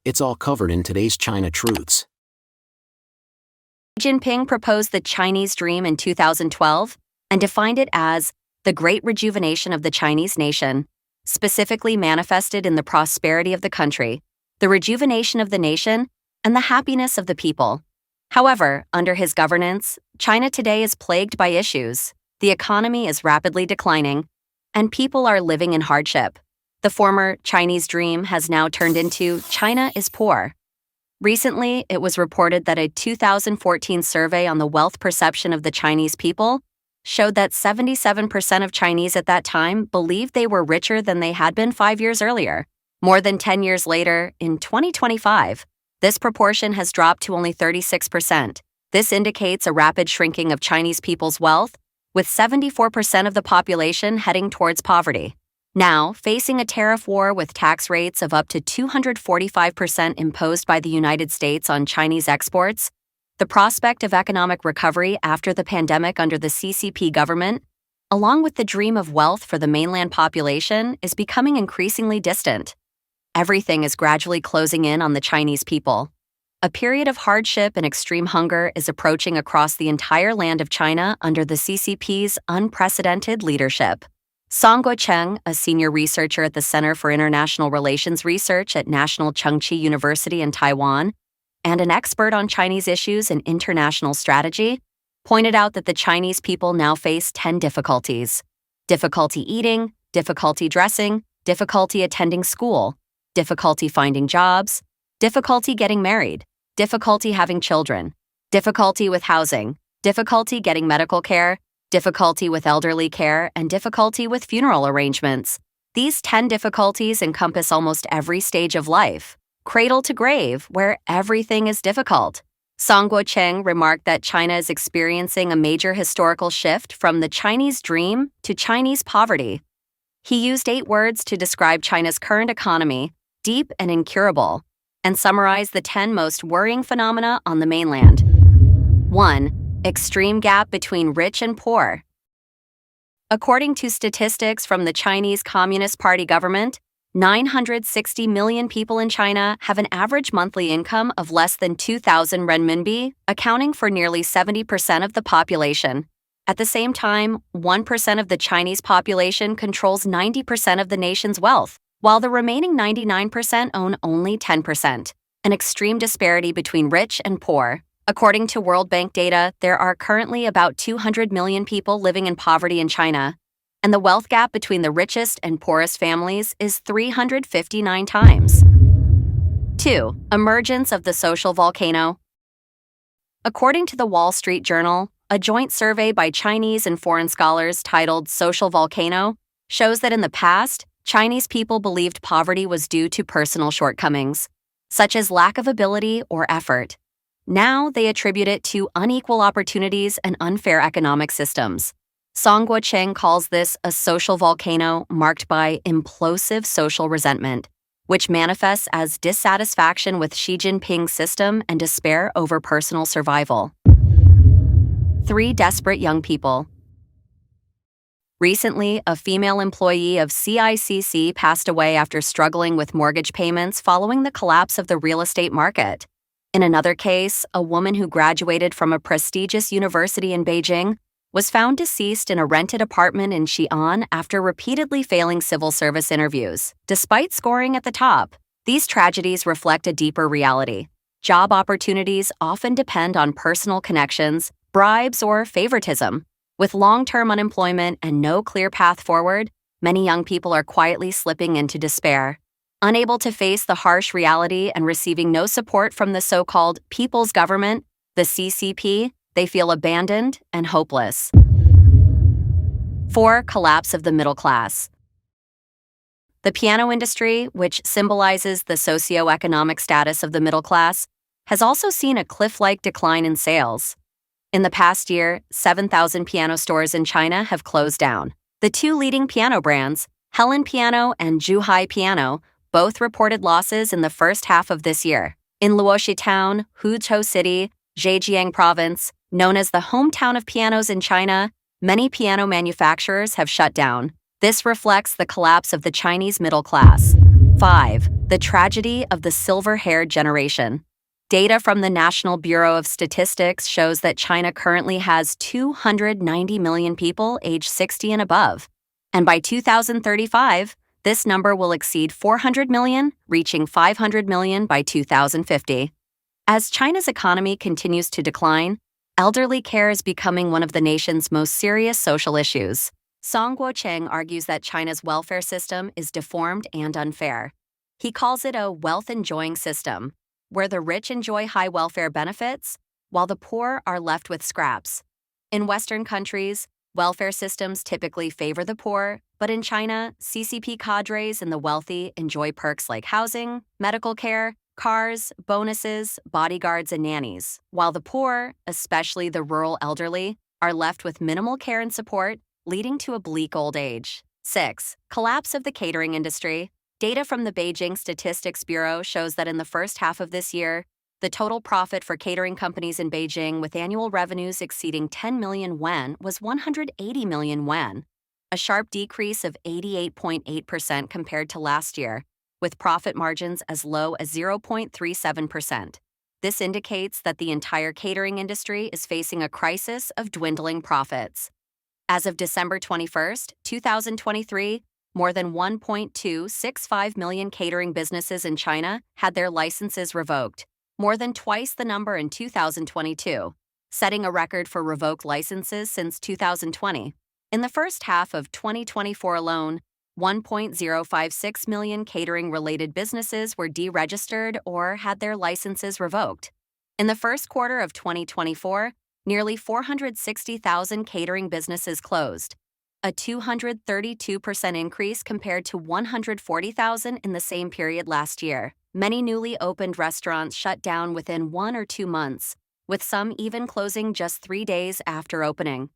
It's all covered in today's China Truths. Xi Jinping proposed the Chinese dream in 2012 and defined it as the great rejuvenation of the Chinese nation, specifically manifested in the prosperity of the country, the rejuvenation of the nation, and the happiness of the people. However, under his governance, China today is plagued by issues. The economy is rapidly declining, and people are living in hardship. The former Chinese dream has now turned into China is poor. Recently, it was reported that a 2014 survey on the wealth perception of the Chinese people showed that 77% of Chinese at that time believed they were richer than they had been 5 years earlier. More than 10 years later, in 2025, this proportion has dropped to only 36%. This indicates a rapid shrinking of Chinese people's wealth, with 74% of the population heading towards poverty. Now, facing a tariff war with tax rates of up to 245% imposed by the United States on Chinese exports, the prospect of economic recovery after the pandemic under the CCP government, along with the dream of wealth for the mainland population, is becoming increasingly distant. Everything is gradually closing in on the Chinese people. A period of hardship and extreme hunger is approaching across the entire land of China under the CCP's unprecedented leadership. Song Guocheng, a senior researcher at the Center for International Relations Research at National Chengchi University in Taiwan, and an expert on Chinese issues and international strategy, pointed out that the Chinese people now face 10 difficulties: difficulty eating, difficulty dressing, difficulty attending school, difficulty finding jobs, difficulty getting married, difficulty having children, difficulty with housing, difficulty getting medical care, difficulty with elderly care, and difficulty with funeral arrangements. These 10 difficulties encompass almost every stage of life, cradle to grave, where everything is difficult. Song Guocheng remarked that China is experiencing a major historical shift from the Chinese dream to Chinese poverty. He used 8 words to describe China's current economy: deep and incurable, and summarized the 10 most worrying phenomena on the mainland. 1. Extreme gap between rich and poor. According to statistics from the Chinese Communist Party government, 960 million people in China have an average monthly income of less than 2,000 renminbi, accounting for nearly 70% of the population. At the same time, 1% of the Chinese population controls 90% of the nation's wealth, while the remaining 99% own only 10%. An extreme disparity between rich and poor. According to World Bank data, there are currently about 200 million people living in poverty in China, and the wealth gap between the richest and poorest families is 359 times. 2. Emergence of the social volcano. According to the Wall Street Journal, a joint survey by Chinese and foreign scholars titled Social Volcano shows that in the past, Chinese people believed poverty was due to personal shortcomings, such as lack of ability or effort. Now they attribute it to unequal opportunities and unfair economic systems. Song Guocheng calls this a social volcano marked by implosive social resentment, which manifests as dissatisfaction with Xi Jinping's system and despair over personal survival. 3. Desperate young people. Recently, a female employee of CICC passed away after struggling with mortgage payments following the collapse of the real estate market. In another case, a woman who graduated from a prestigious university in Beijing was found deceased in a rented apartment in Xi'an after repeatedly failing civil service interviews. Despite scoring at the top, these tragedies reflect a deeper reality. Job opportunities often depend on personal connections, bribes, or favoritism. With long-term unemployment and no clear path forward, many young people are quietly slipping into despair. Unable to face the harsh reality and receiving no support from the so-called People's Government, the CCP, they feel abandoned and hopeless. 4. Collapse of the middle class. The piano industry, which symbolizes the socio-economic status of the middle class, has also seen a cliff-like decline in sales. In the past year, 7,000 piano stores in China have closed down. The 2 leading piano brands, Helen Piano and Zhuhai Piano, both reported losses in the first half of this year. In Luoxi Town, Huzhou City, Zhejiang Province, known as the hometown of pianos in China, many piano manufacturers have shut down. This reflects the collapse of the Chinese middle class. 5. The tragedy of the silver-haired generation. Data from the National Bureau of Statistics shows that China currently has 290 million people aged 60 and above. And by 2035, this number will exceed 400 million, reaching 500 million by 2050. As China's economy continues to decline, elderly care is becoming one of the nation's most serious social issues. Song Guocheng argues that China's welfare system is deformed and unfair. He calls it a wealth-enjoying system, where the rich enjoy high welfare benefits, while the poor are left with scraps. In Western countries, welfare systems typically favor the poor, but in China, CCP cadres and the wealthy enjoy perks like housing, medical care, cars, bonuses, bodyguards, and nannies, while the poor, especially the rural elderly, are left with minimal care and support, leading to a bleak old age. 6. Collapse of the catering industry. Data from the Beijing Statistics Bureau shows that in the first half of this year, the total profit for catering companies in Beijing with annual revenues exceeding 10 million yuan was 180 million yuan, a sharp decrease of 88.8% compared to last year, with profit margins as low as 0.37%. This indicates that the entire catering industry is facing a crisis of dwindling profits. As of December 21, 2023, more than 1.265 million catering businesses in China had their licenses revoked, more than twice the number in 2022, setting a record for revoked licenses since 2020. In the first half of 2024 alone, 1.056 million catering-related businesses were deregistered or had their licenses revoked. In the first quarter of 2024, nearly 460,000 catering businesses closed, a 232% increase compared to 140,000 in the same period last year. Many newly opened restaurants shut down within 1 or 2 months, with some even closing just 3 days after opening.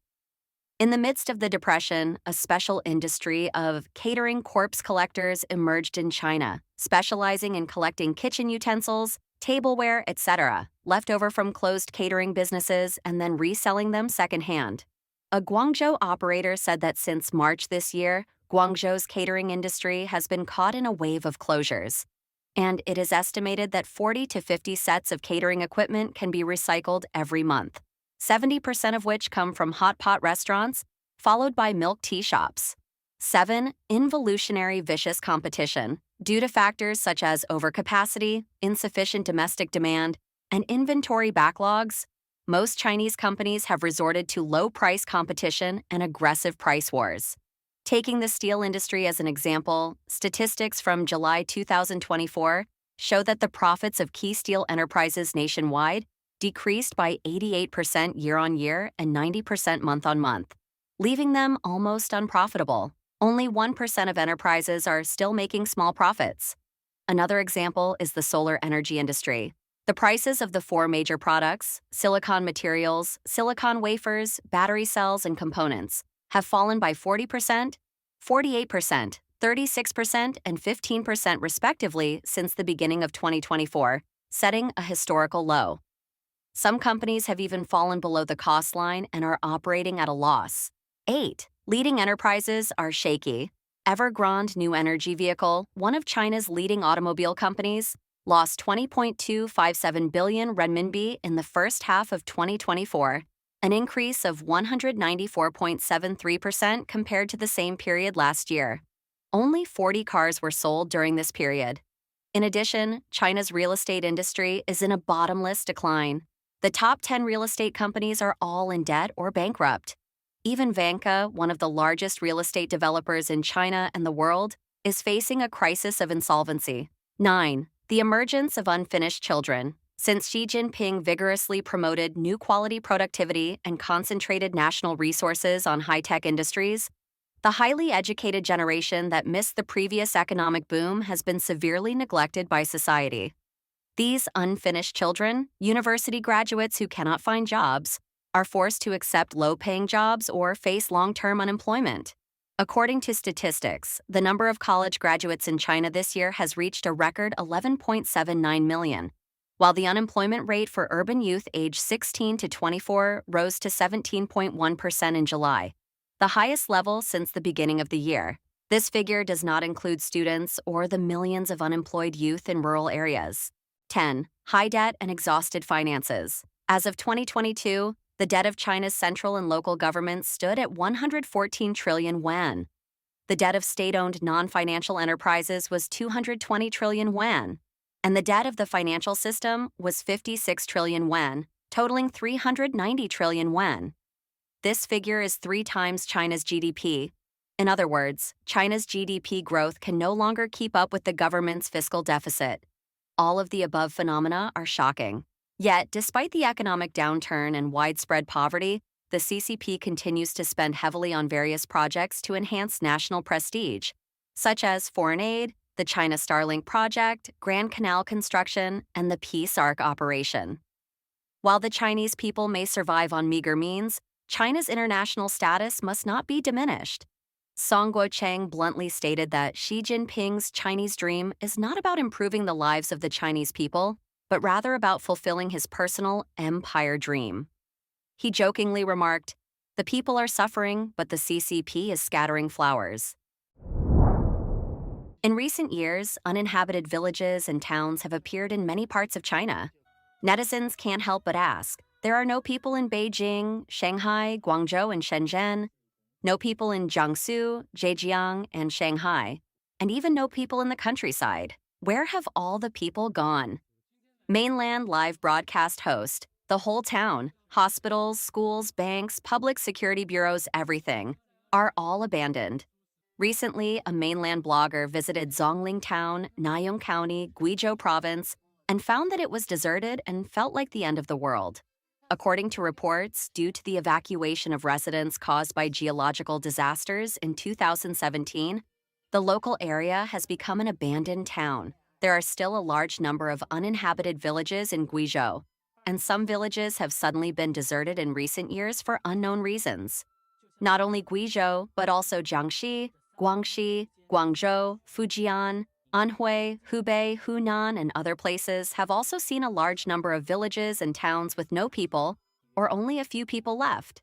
In the midst of the depression, a special industry of catering corpse collectors emerged in China, specializing in collecting kitchen utensils, tableware, etc., left over from closed catering businesses and then reselling them secondhand. A Guangzhou operator said that since March this year, Guangzhou's catering industry has been caught in a wave of closures, and it is estimated that 40 to 50 sets of catering equipment can be recycled every month, 70% of which come from hot pot restaurants, followed by milk tea shops. 7. Involutionary vicious competition. Due to factors such as overcapacity, insufficient domestic demand, and inventory backlogs, most Chinese companies have resorted to low-price competition and aggressive price wars. Taking the steel industry as an example, statistics from July 2024 show that the profits of key steel enterprises nationwide decreased by 88% year-on-year and 90% month-on-month, leaving them almost unprofitable. Only 1% of enterprises are still making small profits. Another example is the solar energy industry. The prices of the 4 major products, silicon materials, silicon wafers, battery cells, and components, have fallen by 40%, 48%, 36%, and 15% respectively since the beginning of 2024, setting a historical low. Some companies have even fallen below the cost line and are operating at a loss. 8. Leading enterprises are shaky. Evergrande New Energy Vehicle, one of China's leading automobile companies, lost 20.257 billion renminbi in the first half of 2024, an increase of 194.73% compared to the same period last year. Only 40 cars were sold during this period. In addition, China's real estate industry is in a bottomless decline. The top 10 real estate companies are all in debt or bankrupt. Even Vanke, one of the largest real estate developers in China and the world, is facing a crisis of insolvency. 9. The emergence of unfinished children. Since Xi Jinping vigorously promoted new quality productivity and concentrated national resources on high-tech industries, the highly educated generation that missed the previous economic boom has been severely neglected by society. These unfinished children, university graduates who cannot find jobs, are forced to accept low-paying jobs or face long-term unemployment. According to statistics, the number of college graduates in China this year has reached a record 11.79 million, while the unemployment rate for urban youth aged 16 to 24 rose to 17.1% in July, the highest level since the beginning of the year. This figure does not include students or the millions of unemployed youth in rural areas. 10. High debt and exhausted finances. As of 2022, the debt of China's central and local governments stood at 114 trillion yuan. The debt of state-owned non-financial enterprises was 220 trillion yuan, and the debt of the financial system was 56 trillion yuan, totaling 390 trillion yuan. This figure is 3 times China's GDP. In other words, China's GDP growth can no longer keep up with the government's fiscal deficit. All of the above phenomena are shocking. Yet, despite the economic downturn and widespread poverty, the CCP continues to spend heavily on various projects to enhance national prestige, such as foreign aid, the China Starlink project, Grand Canal construction, and the Peace Ark operation. While the Chinese people may survive on meager means, China's international status must not be diminished. Song Guocheng bluntly stated that Xi Jinping's Chinese dream is not about improving the lives of the Chinese people, but rather about fulfilling his personal empire dream. He jokingly remarked, "The people are suffering, but the CCP is scattering flowers." In recent years, uninhabited villages and towns have appeared in many parts of China. Netizens can't help but ask, there are no people in Beijing, Shanghai, Guangzhou, and Shenzhen, no people in Jiangsu, Zhejiang, and Shanghai, and even no people in the countryside. Where have all the people gone? Mainland live broadcast host, the whole town, hospitals, schools, banks, public security bureaus, everything, are all abandoned. Recently, a mainland blogger visited Zhongling Town, Nanyang County, Guizhou Province, and found that it was deserted and felt like the end of the world. According to reports, due to the evacuation of residents caused by geological disasters in 2017, the local area has become an abandoned town. There are still a large number of uninhabited villages in Guizhou, and some villages have suddenly been deserted in recent years for unknown reasons. Not only Guizhou, but also Jiangxi, Guangxi, Guangzhou, Fujian, Anhui, Hubei, Hunan, and other places have also seen a large number of villages and towns with no people, or only a few people left.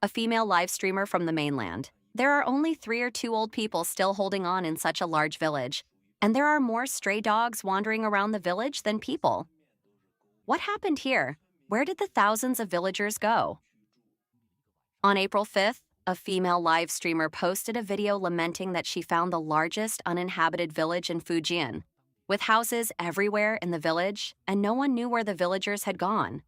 A female live streamer from the mainland. There are only 3 or 2 old people still holding on in such a large village, and there are more stray dogs wandering around the village than people. What happened here? Where did the thousands of villagers go? On April 5th, a female live streamer posted a video lamenting that she found the largest uninhabited village in Fujian, with houses everywhere in the village, and no one knew where the villagers had gone.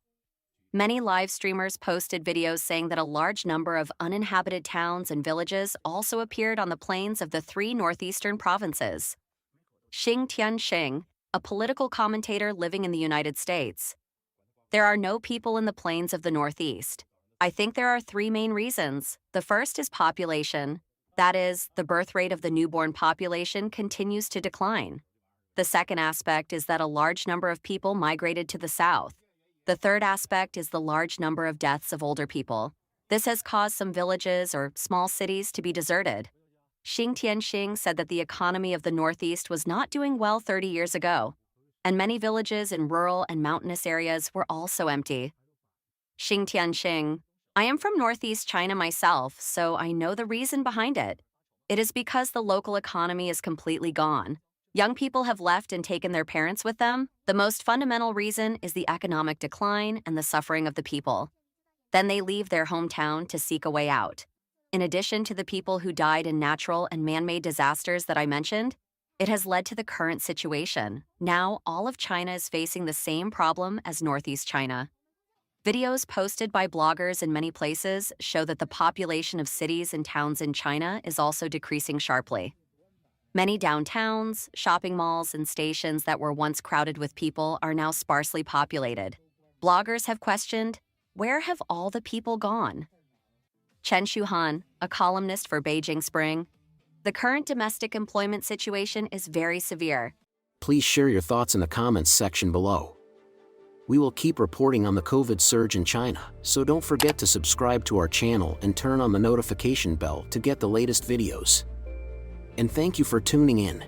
Many live streamers posted videos saying that a large number of uninhabited towns and villages also appeared on the plains of the 3 northeastern provinces. Xing Tianxing, a political commentator living in the United States. There are no people in the plains of the Northeast. I think there are 3 main reasons. The first is population. That is, the birth rate of the newborn population continues to decline. The second aspect is that a large number of people migrated to the south. The third aspect is the large number of deaths of older people. This has caused some villages or small cities to be deserted. Xing Tianxing said that the economy of the Northeast was not doing well 30 years ago, and many villages in rural and mountainous areas were also empty. Xing Tianxing: I am from Northeast China myself, so I know the reason behind it. It is because the local economy is completely gone. Young people have left and taken their parents with them. The most fundamental reason is the economic decline and the suffering of the people. Then they leave their hometown to seek a way out. In addition to the people who died in natural and man-made disasters that I mentioned, it has led to the current situation. Now, all of China is facing the same problem as Northeast China. Videos posted by bloggers in many places show that the population of cities and towns in China is also decreasing sharply. Many downtowns, shopping malls, and stations that were once crowded with people are now sparsely populated. Bloggers have questioned, where have all the people gone? Chen Shuhan, a columnist for Beijing Spring, the current domestic employment situation is very severe. Please share your thoughts in the comments section below. We will keep reporting on the COVID surge in China, so don't forget to subscribe to our channel and turn on the notification bell to get the latest videos. And thank you for tuning in.